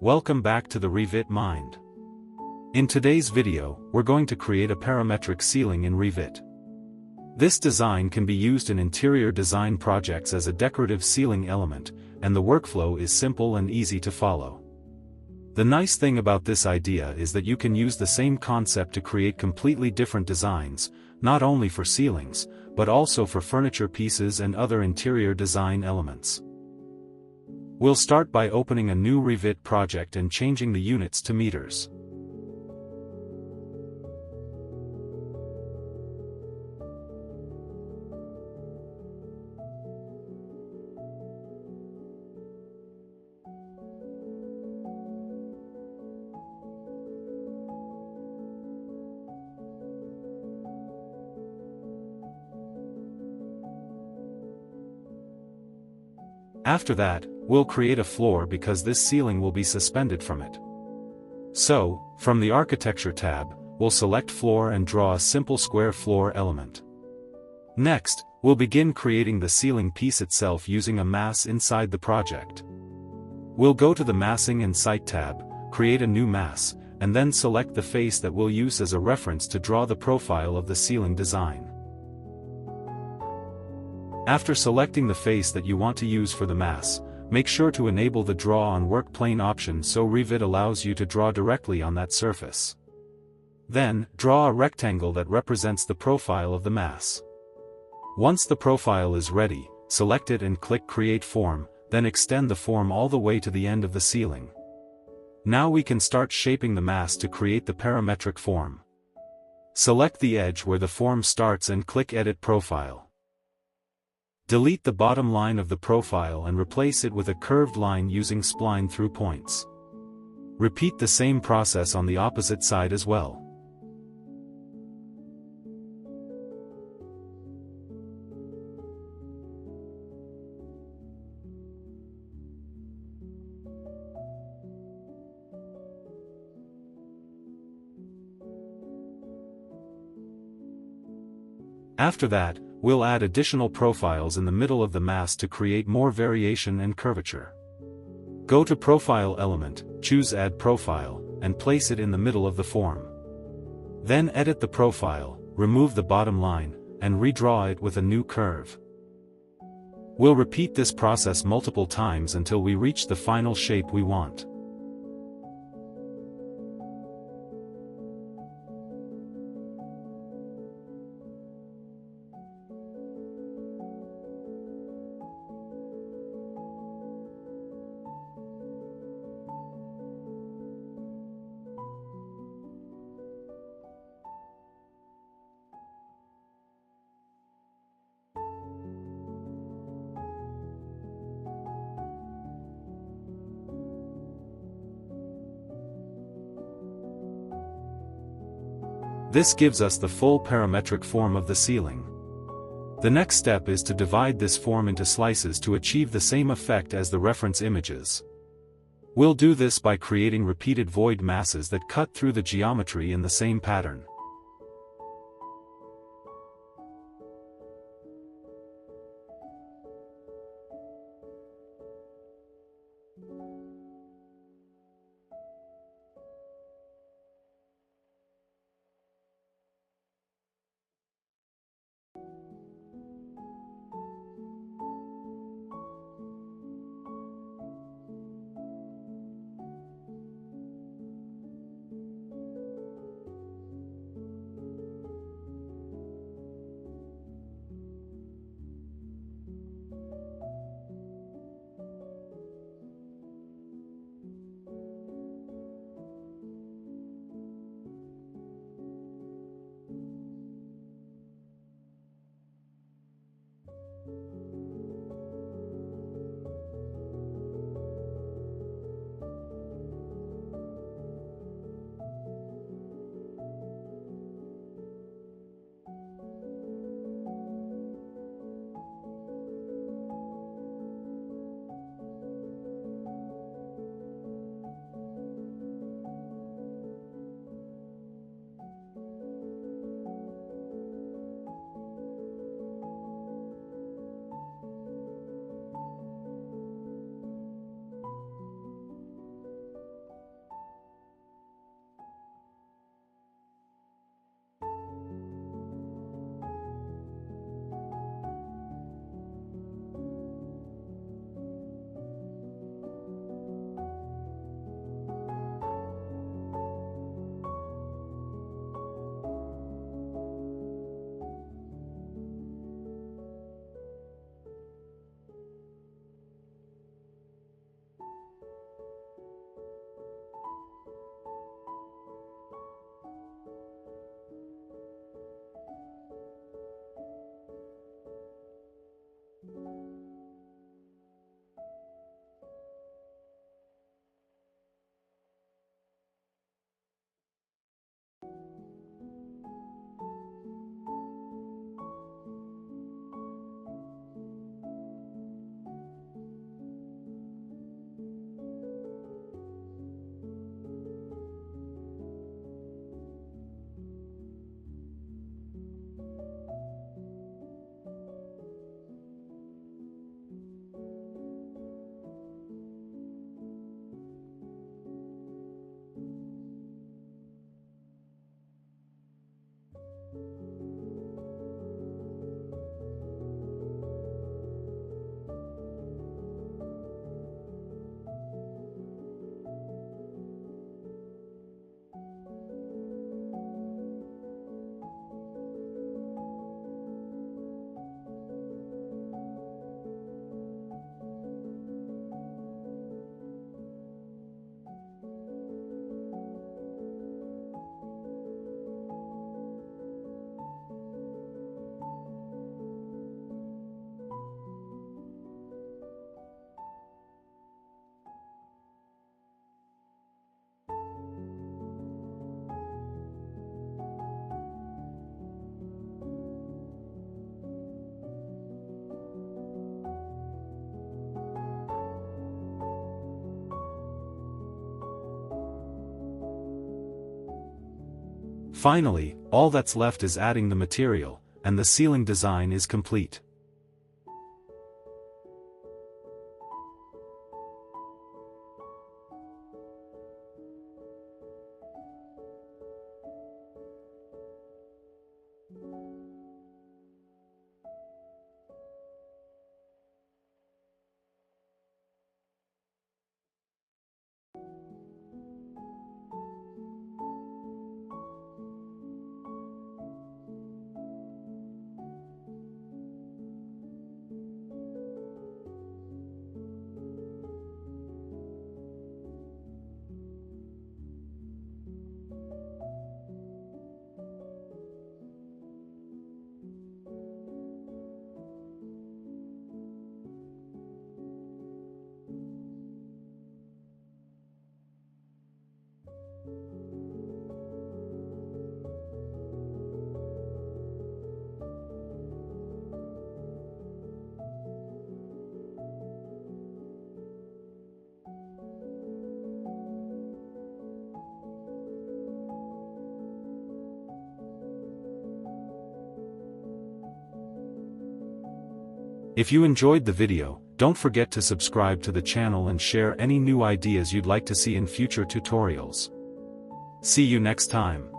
Welcome back to the Revit Mind. In today's video, we're going to create a parametric ceiling in Revit. This design can be used in interior design projects as a decorative ceiling element, and the workflow is simple and easy to follow. The nice thing about this idea is that you can use the same concept to create completely different designs, not only for ceilings, but also for furniture pieces and other interior design elements. We'll start by opening a new Revit project and changing the units to meters. After that, we'll create a floor because this ceiling will be suspended from it. So, from the Architecture tab, we'll select Floor and draw a simple square floor element. Next, we'll begin creating the ceiling piece itself using a mass inside the project. We'll go to the Massing and Site tab, create a new mass, and then select the face that we'll use as a reference to draw the profile of the ceiling design. After selecting the face that you want to use for the mass, make sure to enable the Draw on Work Plane option so Revit allows you to draw directly on that surface. Then, draw a rectangle that represents the profile of the mass. Once the profile is ready, select it and click Create Form, then extend the form all the way to the end of the ceiling. Now we can start shaping the mass to create the parametric form. Select the edge where the form starts and click Edit Profile. Delete the bottom line of the profile and replace it with a curved line using spline through points. Repeat the same process on the opposite side as well. After that, we'll add additional profiles in the middle of the mass to create more variation and curvature. Go to Profile element, choose Add Profile, and place it in the middle of the form. Then edit the profile, remove the bottom line, and redraw it with a new curve. We'll repeat this process multiple times until we reach the final shape we want. This gives us the full parametric form of the ceiling. The next step is to divide this form into slices to achieve the same effect as the reference images. We'll do this by creating repeated void masses that cut through the geometry in the same pattern. Finally, all that's left is adding the material, and the ceiling design is complete. If you enjoyed the video, don't forget to subscribe to the channel and share any new ideas you'd like to see in future tutorials. See you next time.